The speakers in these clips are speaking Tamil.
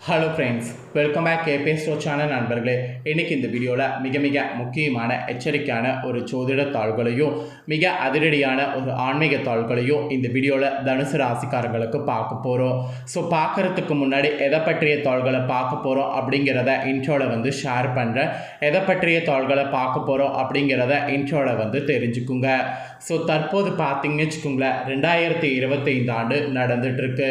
ஹலோ ஃப்ரெண்ட்ஸ், வெல்கம் பேக் கேபே ஸ்டோ சேனல் நண்பர்களே. இன்றைக்கி இந்த வீடியோவில் மிக முக்கியமான எச்சரிக்கையான ஒரு ஜோதிட தாள்களையும் மிக அதிரடியான ஒரு ஆன்மீக தாள்களையும் இந்த வீடியோவில் தனுசு ராசிக்காரங்களுக்கு பார்க்க போகிறோம். ஸோ பார்க்குறதுக்கு முன்னாடி எதை பற்றிய தாள்களை பார்க்க போகிறோம் அப்படிங்கிறத இன்ட்ரோவில் ஷேர் பண்ணுறேன். எதை பற்றிய தாள்களை பார்க்க போகிறோம் அப்படிங்கிறத இன்ட்ரோவில் தெரிஞ்சுக்குங்க. ஸோ தற்போது பார்த்தீங்கன்னு வச்சுக்கோங்களேன், 2025 ஆண்டு நடந்துகிட்ருக்கு.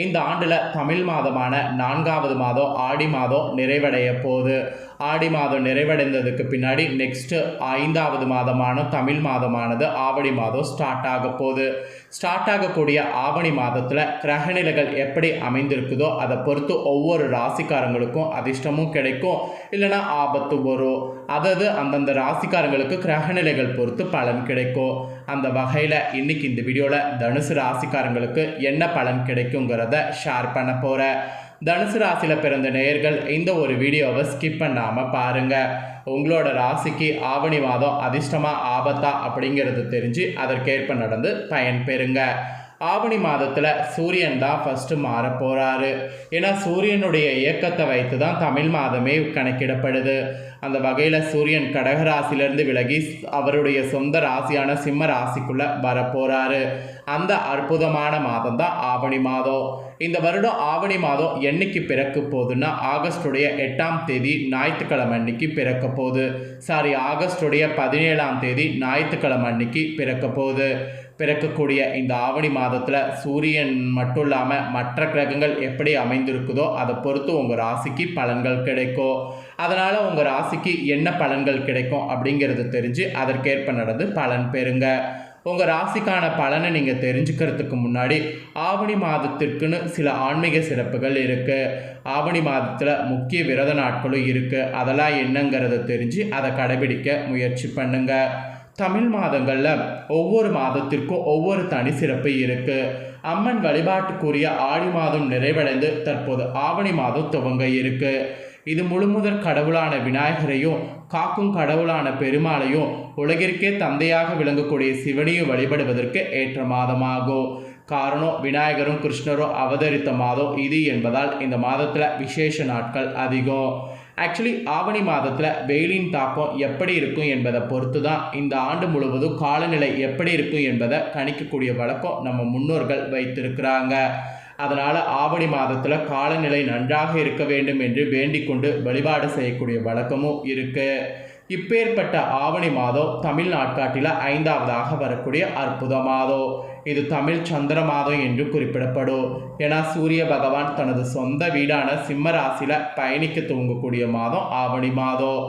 இந்த ஆண்டில் தமிழ் மாதமான 4வது மாதம் ஆடி மாதம் நிறைவடைய போகுது. ஆடி மாதம் நிறைவடைந்ததுக்கு பின்னாடி நெக்ஸ்ட்டு 5வது மாதமான தமிழ் மாதமானது ஆவணி மாதம் ஸ்டார்ட் ஆக போகுது. ஸ்டார்ட் ஆகக்கூடிய ஆவணி மாதத்தில் கிரகநிலைகள் எப்படி அமைந்திருக்குதோ அதை பொறுத்து ஒவ்வொரு ராசிக்காரங்களுக்கும் அதிர்ஷ்டமும் கிடைக்கும், இல்லைனா ஆபத்து வரும். அதாவது அந்தந்த ராசிக்காரங்களுக்கு கிரகநிலைகள் பொறுத்து பலன் கிடைக்கும். அந்த வகையில் இன்றைக்கி இந்த வீடியோவில் தனுசு ராசிக்காரங்களுக்கு என்ன பலன் கிடைக்குங்கிறத ஷேர் பண்ண போகிறேன். தனுசு ராசியில் பிறந்த நேயர்கள் இந்த ஒரு வீடியோவை ஸ்கிப் பண்ணாமல் பாருங்கள். உங்களோட ராசிக்கு ஆவணி மாதம் அதிர்ஷ்டமாக ஆபத்தா அப்படிங்கிறது தெரிஞ்சு அதற்கேற்ப நடந்து பயன் பெறுங்க. ஆவணி மாதத்தில் சூரியன் தான் ஃபஸ்ட்டு மாற போகிறாரு. ஏன்னா சூரியனுடைய இயக்கத்தை வைத்து தான் தமிழ் மாதமே கணக்கிடப்படுது. அந்த வகையில் சூரியன் கடகராசிலிருந்து விலகி அவருடைய சொந்த ராசியான சிம்ம ராசிக்குள்ளே வரப்போகிறாரு. அந்த அற்புதமான மாதம் தான் ஆவணி மாதம். இந்த வருடம் ஆவணி மாதம் என்னைக்கு பிறக்க போகுதுன்னா ஆகஸ்டுடைய 8ஆம் தேதி ஞாயிற்றுக்கிழமை அன்னைக்கு பிறக்க போகுது. ஆகஸ்டுடைய 17ஆம் தேதி ஞாயிற்றுக்கிழமை அன்னைக்கு பிறக்க போகுது. பிறக்கக்கூடிய இந்த ஆவணி மாதத்தில் சூரியன் மட்டும் இல்லாமல் மற்ற கிரகங்கள் எப்படி அமைந்திருக்குதோ அதை பொறுத்து உங்கள் ராசிக்கு பலன்கள் கிடைக்கும். அதனால் உங்கள் ராசிக்கு என்ன பலன்கள் கிடைக்கும் அப்படிங்கிறது தெரிஞ்சு அதற்கேற்ப நடந்து பலன் பெறுங்க. உங்கள் ராசிக்கான பலனை நீங்கள் தெரிஞ்சுக்கிறதுக்கு முன்னாடி ஆவணி மாதத்திற்குன்னு சில ஆன்மீக சிறப்புகள் இருக்குது. ஆவணி மாதத்தில் முக்கிய விரத நாட்களும் இருக்குது. அதெல்லாம் என்னங்கிறத தெரிஞ்சு அதை கடைபிடிக்க முயற்சி பண்ணுங்கள். தமிழ் மாதங்களில் ஒவ்வொரு மாதத்திற்கும் ஒவ்வொரு தனி சிறப்பு இருக்குது. அம்மன் வழிபாட்டுக்குரிய ஆடி மாதம் நிறைவடைந்து தற்போது ஆவணி மாதம் துவங்க இருக்குது. இது முழுமுதற் கடவுளான விநாயகரையும் காக்கும் கடவுளான பெருமாளையும் உலகிற்கே தந்தையாக விளங்கக்கூடிய சிவனையும் வழிபடுவதற்கு ஏற்ற மாதமாகும். காரணம், விநாயகரும் கிருஷ்ணரும் அவதரித்த மாதம் இது என்பதால் இந்த மாதத்தில் விசேஷ நாட்கள் அதிகம். ஆக்சுவலி ஆவணி மாதத்தில் வெயிலின் தாக்கம் எப்படி இருக்கும் என்பதை பொறுத்து தான் இந்த ஆண்டு முழுவதும் காலநிலை எப்படி இருக்கும் என்பதை கணிக்கக்கூடிய வழக்கம் நம்ம முன்னோர்கள் வைத்திருக்கிறாங்க. அதனால் ஆவணி மாதத்தில் காலநிலை நன்றாக இருக்க வேண்டும் என்று வேண்டிக் கொண்டு வழிபாடு செய்யக்கூடிய வழக்கமும் இருக்குது. இப்பேற்பட்ட ஆவணி மாதம் தமிழ் நாட்காட்டில் 5வதாக வரக்கூடிய அற்புத மாதம். இது தமிழ் சந்திர மாதம் என்று குறிப்பிடப்படும். ஏன்னா சூரிய பகவான் தனது சொந்த வீடான சிம்ம ராசியில் பயணிக்க துவங்கக்கூடிய மாதம் ஆவணி மாதம்.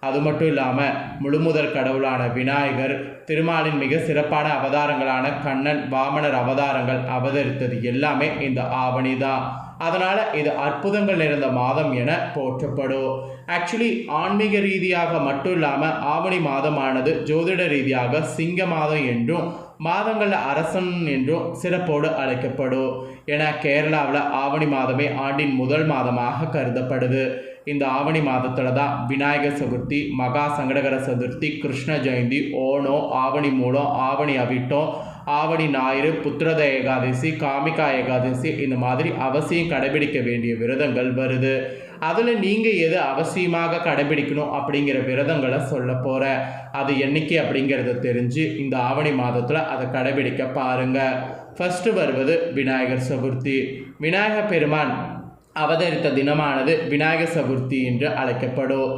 அது மட்டும் இல்லாமல் முழுமுதற் கடவுளான விநாயகர், திருமாலின் மிக சிறப்பான அவதாரங்களான கண்ணன், வாமனர் அவதாரங்கள் அவதரித்தது எல்லாமே இந்த ஆவணி தான். அதனால் இது அற்புதங்கள் நிறைந்த மாதம் என போற்றப்படும். ஆக்சுவலி ஆன்மீக ரீதியாக மட்டும் இல்லாமல் ஆவணி மாதமானது ஜோதிட ரீதியாக சிங்க மாதம் என்றும் மாதங்களில் அரசன் என்றும் சிறப்போடு அழைக்கப்படும். என கேரளாவில் ஆவணி மாதமே ஆண்டின் முதல் மாதமாக கருதப்படுது. இந்த ஆவணி மாதத்தில் தான் விநாயகர் சதுர்த்தி, மகா சங்கடகர சதுர்த்தி, கிருஷ்ண ஜெயந்தி, ஓணம், ஆவணி மூலம், ஆவணி அவிட்டம், ஆவணி ஞாயிறு, புத்திரத ஏகாதசி, காமிகா ஏகாதசி, இந்த மாதிரி அவசியம் கடைபிடிக்க வேண்டிய விரதங்கள் வருது. அதில் நீங்கள் எது அவசியமாக கடைபிடிக்கணும் அப்படிங்கிற விரதங்களை சொல்ல போகிறேன். அது என்னைக்கு அப்படிங்கிறத தெரிஞ்சு இந்த ஆவணி மாதத்தில் அதை கடைபிடிக்க பாருங்கள். ஃபஸ்ட்டு வருவது விநாயகர் சதுர்த்தி. விநாயகர் பெருமான் அவதரித்த தினமானது விநாயகர் சதுர்த்தி என்று அழைக்கப்படும்.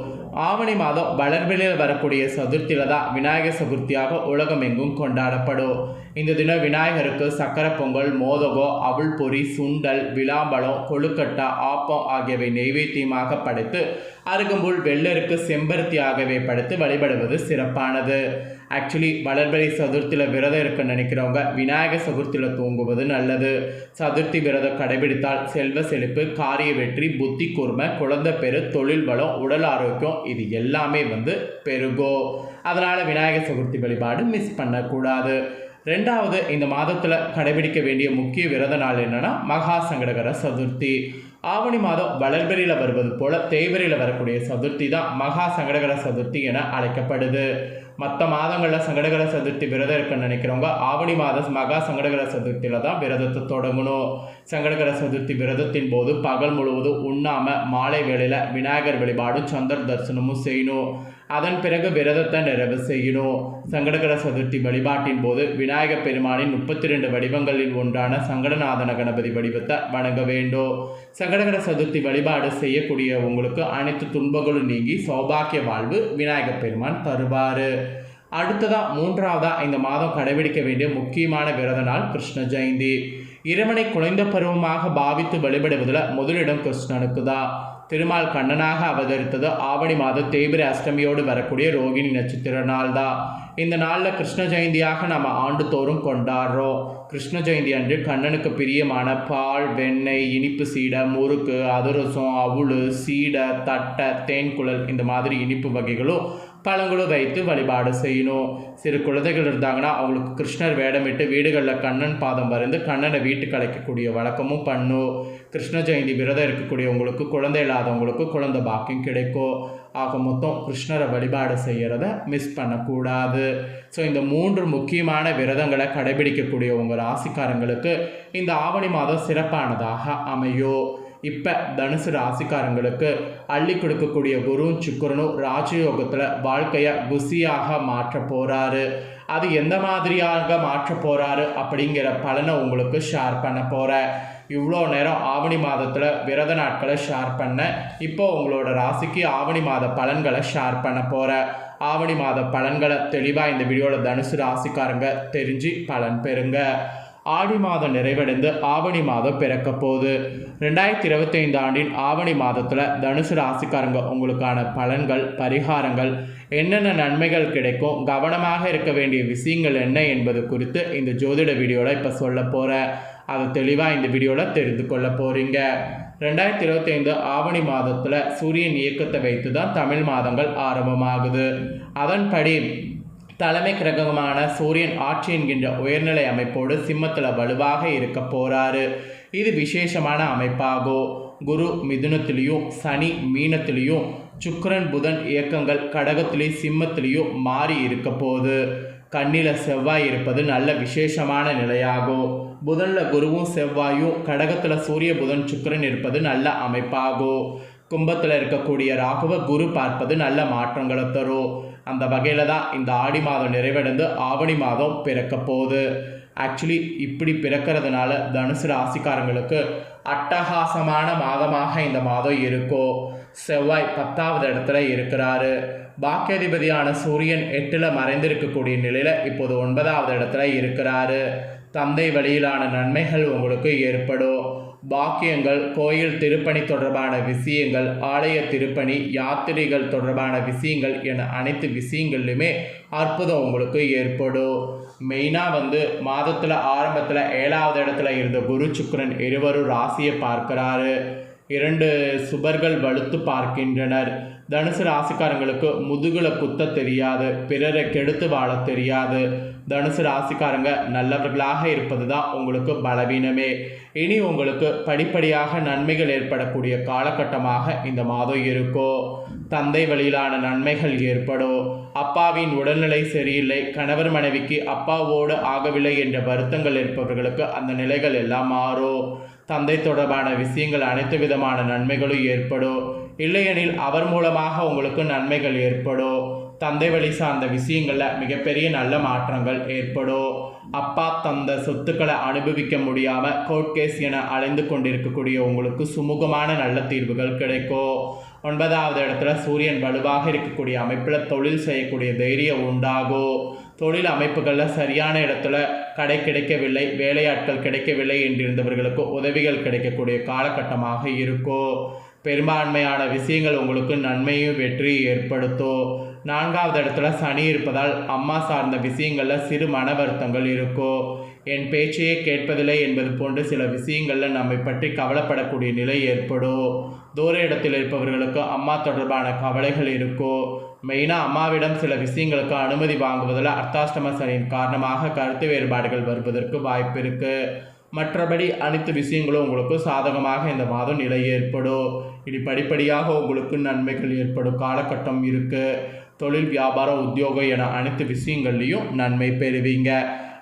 ஆவணி மாதம் வளர்பிறையில் வரக்கூடிய சதுர்த்தியில் தான் விநாயகர் சதுர்த்தியாக உலகமெங்கும் கொண்டாடப்படும். இந்த தினம் விநாயகருக்கு சக்கரை பொங்கல், மோதகம், அவுள் பொரி, சுண்டல், விளாம்பழம், கொழுக்கட்டை, ஆப்பம் ஆகியவை நெய்வேத்தியமாக படைத்து அருகம்புல், வெள்ளருக்கு செம்பருத்தி ஆகியவை படைத்து வழிபடுவது சிறப்பானது. ஆக்சுவலி வளர்பிறை சதுர்த்தியில் விரதம் இருக்க நினைக்கிறவங்க விநாயகர் சதுர்த்தியில் தூங்குவது நல்லது. சதுர்த்தி விரதம் கடைபிடித்தால் செல்வ செழிப்பு, காரிய வெற்றி, புத்தி கூர்மை, குழந்தை பெரு, தொழில் வளம், உடல் ஆரோக்கியம் இது எல்லாமே பெருகும். அதனால் விநாயகர் சதுர்த்தி வழிபாடு மிஸ் பண்ணக்கூடாது. ரெண்டாவது, இந்த மாதத்தில் கடைபிடிக்க வேண்டிய முக்கிய விரத நாள் என்னென்னா மகா சங்கடகர சதுர்த்தி. ஆவணி மாதம் வளர்பிறையில் வருவது போல தேய்பிறையில் வரக்கூடிய சதுர்த்தி தான் மகா சங்கடகர சதுர்த்தி என அழைக்கப்படுது. மற்ற மாதங்களில் சங்கடகர சதுர்த்தி விரதம் இருக்குன்னு நினைக்கிறவங்க ஆவணி மாதம் மகா சங்கடகர சதுர்த்தியில் தான் விரதத்தை தொடங்கணும். சங்கடகர சதுர்த்தி விரதத்தின் போது பகல் முழுவதும் உண்ணாமல் மாலை வேளையில் விநாயகர் வழிபாடும் சந்திர தரிசனமும் செய்யணும். அதன் பிறகு விரதத்தை நிறைவு செய்யணும். சங்கடகர சதுர்த்தி வழிபாட்டின் போது விநாயகர் பெருமானின் 32 வடிவங்களில் ஒன்றான சங்கடநாதன கணபதி வடிவத்தை வணங்க வேண்டும். சங்கடகர சதுர்த்தி வழிபாடு செய்யக்கூடிய உங்களுக்கு அனைத்து துன்பங்களும் நீங்கி சௌபாக்கிய வாழ்வு விநாயகர் பெருமான் தருவார். அடுத்ததாக மூன்றாவதாக இந்த மாதம் கடைபிடிக்க வேண்டிய முக்கியமான விரத நாள் கிருஷ்ண ஜெயந்தி. இறைவனை குழந்தை பருவமாக பாவித்து வழிபடுவதில் முதலிடம் கிருஷ்ணனுக்கு தான். திருமால் கண்ணனாக அவதரித்தது ஆவணி மாத தேய்பிரை அஷ்டமியோடு வரக்கூடிய ரோகிணி நட்சத்திர நாள் தான். இந்த நாளில் கிருஷ்ண ஜெயந்தியாக நம்ம ஆண்டுதோறும் கொண்டாடுறோம். கிருஷ்ண ஜெயந்தி அன்று கண்ணனுக்கு பிரியமான பால், வெண்ணெய், இனிப்பு சீடை, முறுக்கு, அதிரசம், அவுள், சீடை, தட்டை, தேன்குழல் இந்த மாதிரி இனிப்பு வகைகளும் பழங்களும் வைத்து வழிபாடு செய்யணும். சிறு குழந்தைகள் இருந்தாங்கன்னா அவங்களுக்கு கிருஷ்ணர் வேடமிட்டு வீடுகளில் கண்ணன் பாதம் வரைந்து கண்ணனை வீட்டுக்கு அழைக்கக்கூடிய வழக்கமும் பண்ணும். கிருஷ்ண ஜெயந்தி விரதம் இருக்கக்கூடியவங்களுக்கு குழந்தை இல்லாதவங்களுக்கு குழந்தை பாக்கியம் கிடைக்கும். ஆக மொத்தம் கிருஷ்ணரை வழிபாடு செய்கிறத மிஸ் பண்ணக்கூடாது. ஸோ இந்த 3 முக்கியமான விரதங்களை கடைபிடிக்கக்கூடிய உங்கள் ராசிக்காரங்களுக்கு இந்த ஆவணி மாதம் சிறப்பானதாக அமையும். இப்போ தனுசு ராசிக்காரங்களுக்கு அள்ளி கொடுக்கக்கூடிய குருவும் சுக்கிரனும் ராஜயோகத்தில் வாழ்க்கையை குசியாக மாற்ற போகிறாரு. அது எந்த மாதிரியாக மாற்ற போகிறாரு அப்படிங்கிற பலனை உங்களுக்கு ஷேர் பண்ண போகிறேன். இவ்வளோ நேரம் ஆவணி மாதத்தில் விரத நாட்களை ஷேர் பண்ண, இப்போ உங்களோட ராசிக்கு ஆவணி மாத பலன்களை ஷேர் பண்ண போகிறேன். ஆவணி மாத பலன்களை தெளிவாக இந்த வீடியோவில் தனுசு ராசிக்காரங்க தெரிஞ்சு பலன் பெறுங்க. ஆடி மாதம் நிறைவடைந்து ஆவணி மாதம் பிறக்க போகுது. 2025 ஆண்டின் ஆவணி மாதத்தில் தனுசு ராசிக்காரங்க உங்களுக்கான பலன்கள், பரிகாரங்கள், என்னென்ன நன்மைகள் கிடைக்கும், கவனமாக இருக்க வேண்டிய விஷயங்கள் என்ன என்பது குறித்து இந்த ஜோதிட வீடியோவில் இப்போ சொல்ல போகிறேன். அதை தெளிவாக இந்த வீடியோவில் தெரிந்து கொள்ள போகிறீங்க. 2025 ஆவணி மாதத்தில் சூரியன் இயக்கத்தை வைத்து தான் தமிழ் மாதங்கள் ஆரம்பமாகுது. அதன்படி தலைமை கிரகமான சூரியன் ஆட்சி என்கின்ற உயர்நிலை அமைப்போடு சிம்மத்தில் வலுவாக இருக்க போகிறாரு. இது விசேஷமான அமைப்பாகும். குரு மிதுனத்திலையும், சனி மீனத்திலையும், சுக்கிரன் புதன் இயக்கங்கள் கடகத்திலையும் சிம்மத்திலையும் மாறி இருக்க போகுது. கண்ணில் செவ்வாய் இருப்பது நல்ல விசேஷமான நிலையாகும். புதனில் குருவும் செவ்வாயும், கடகத்தில் சூரிய புதன் சுக்கிரன் இருப்பது நல்ல அமைப்பாகும். கும்பத்தில் இருக்கக்கூடிய ராகுவ குரு பார்ப்பது நல்ல மாற்றங்களை தரும். அந்த வகையில் தான் இந்த ஆடி மாதம் நிறைவடைந்து ஆவணி மாதம் பிறக்க போகுது. ஆக்சுவலி இப்படி பிறக்கிறதுனால தனுசு ராசிக்காரங்களுக்கு அட்டகாசமான மாதமாக இந்த மாதம் இருக்கும். செவ்வாய் 10வது இடத்துல இருக்கிறாரு. பாக்கியாதிபதியான சூரியன் 8ல் மறைந்திருக்கக்கூடிய நிலையில் இப்போது 9வது இடத்துல இருக்கிறாரு. தந்தை வழியிலான நன்மைகள் உங்களுக்கு ஏற்படும். பாக்கியங்கள், கோயில் திருப்பணி தொடர்பான விஷயங்கள், ஆலய திருப்பணி, யாத்திரைகள் தொடர்பான விஷயங்கள் என அனைத்து விஷயங்கள்லையுமே அற்புதம் உங்களுக்கு ஏற்படும். மெயினாக மாதத்தில் ஆரம்பத்தில் 7வது இடத்துல இருந்த குரு சுக்கிரன் இருவரும் ராசியை பார்க்கிறாரு. 2 சுபர்கள் வலுத்து பார்க்கின்றனர். தனுசு ராசிக்காரங்களுக்கு முதுகில் குத்த தெரியாது, பிறரை கெடுத்து வாழ தெரியாது. தனுசு ராசிக்காரங்க நல்லவர்களாக இருப்பது தான் உங்களுக்கு பலவீனமே. இனி உங்களுக்கு படிப்படியாக நன்மைகள் ஏற்படக்கூடிய காலகட்டமாக இந்த மாதம் இருக்கும். தந்தை வழியிலான நன்மைகள் ஏற்படும். அப்பாவின் உடல்நிலை சரியில்லை, கணவர் மனைவிக்கு அப்பாவோடு ஆகவில்லை என்ற வருத்தங்கள் இருப்பவர்களுக்கு அந்த நிலைகள் எல்லாம் மாறும். தந்தை தொடர்பான விஷயங்கள் அனைத்து விதமான நன்மைகளும் ஏற்படும். இல்லையெனில் அவர் மூலமாக உங்களுக்கு நன்மைகள் ஏற்படும். தந்தை வழி சார்ந்த விஷயங்களில் மிகப்பெரிய நல்ல மாற்றங்கள் ஏற்படும். அப்பா தந்த சொத்துக்களை அனுபவிக்க முடியாமல் கோர்ட் கேஸ் என அலைந்து கொண்டிருக்கக்கூடிய உங்களுக்கு சுமூகமான நல்ல தீர்வுகள் கிடைக்கும். 9வது இடத்துல சூரியன் வலுவாக இருக்கக்கூடிய அமைப்பில் தொழில் செய்யக்கூடிய தைரியம் உண்டாகும். தொழில் அமைப்புகளில் சரியான இடத்துல கடை கிடைக்கவில்லை, வேலையாட்கள் கிடைக்கவில்லை என்றிருந்தவர்களுக்கு உதவிகள் கிடைக்கக்கூடிய காலகட்டமாக இருக்கும். பெரும்பான்மையான விஷயங்கள் உங்களுக்கு நன்மையும் வெற்றியும் ஏற்படுத்தும். 4வது இடத்துல சனி இருப்பதால் அம்மா சார்ந்த விஷயங்களில் சிறு மன வருத்தங்கள் இருக்கும். என் பேச்சையே கேட்பதில்லை என்பது போன்று சில விஷயங்களில் நம்மை பற்றி கவலைப்படக்கூடிய நிலை ஏற்படும். தூர இடத்தில் இருப்பவர்களுக்கு அம்மா தொடர்பான கவலைகள் இருக்கும். மெயினாக அம்மாவிடம் சில விஷயங்களுக்கு அனுமதி வாங்குவதில் அர்த்தாஷ்டம சனியின் காரணமாக கருத்து வேறுபாடுகள் வருவதற்கு வாய்ப்பு இருக்குது. மற்றபடி அனைத்து விஷயங்களும் உங்களுக்கு சாதகமாக இந்த மாதம் நிலை ஏற்படும். இனி படிப்படியாக உங்களுக்கு நன்மைகள் ஏற்படும் காலகட்டம் இருக்குது. தொழில் வியாபாரம் உத்தியோகம் என அனைத்து விஷயங்கள்லையும் நன்மை பெறுவீங்க.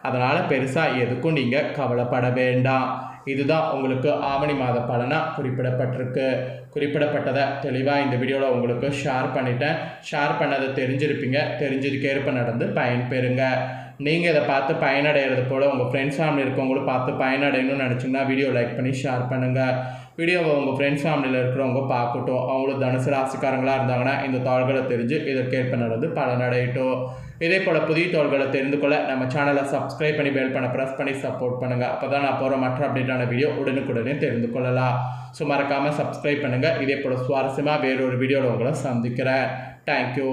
அதனால் பெருசாக எதுக்கும் நீங்கள் கவலைப்பட வேண்டாம். இதுதான் உங்களுக்கு ஆவணி மாத பலனாக குறிப்பிடப்பட்டதை தெளிவாக இந்த வீடியோவில் உங்களுக்கு ஷேர் பண்ணிட்டேன். ஷேர் பண்ணதை தெரிஞ்சிருப்பீங்க. தெரிஞ்சதுக்கேற்ப நடந்து பயன்பெறுங்க. நீங்கள் இதை பார்த்து பயனடைகிறது போல் உங்கள் ஃப்ரெண்ட்ஸ் ஃபேமிலி இருக்கவங்களும் பார்த்து பயனடையணும்னு நினச்சிங்கன்னா வீடியோ லைக் பண்ணி ஷேர் பண்ணுங்கள். வீடியோவை உங்கள் ஃப்ரெண்ட்ஸ் ஃபேமிலியில் இருக்கிறவங்க பார்க்கட்டும். அவங்களும் தனுசு ராசிக்காரங்களாக இருந்தாங்கன்னா இந்த தாள்களை தெரிஞ்சு இதற்கேற்ப நடந்து பலனடையட்டும். இதே போல் புதிய தாள்களை தெரிந்து கொள்ள நம்ம சேனலை சப்ஸ்கிரைப் பண்ணி பெல் பண்ண ப்ரெஸ் பண்ணி சப்போர்ட் பண்ணுங்கள். அப்போ தான் நான் போகிற மற்ற அப்டேட்டான வீடியோ உடனுக்குடனே தெரிந்து கொள்ளலாம். ஸோ மறக்காமல் சப்ஸ்கிரைப் பண்ணுங்கள். இதே போல் சுவாரஸ்யமாக வேறொரு வீடியோவில் உங்களை சந்திக்கிறேன். தேங்க்யூ.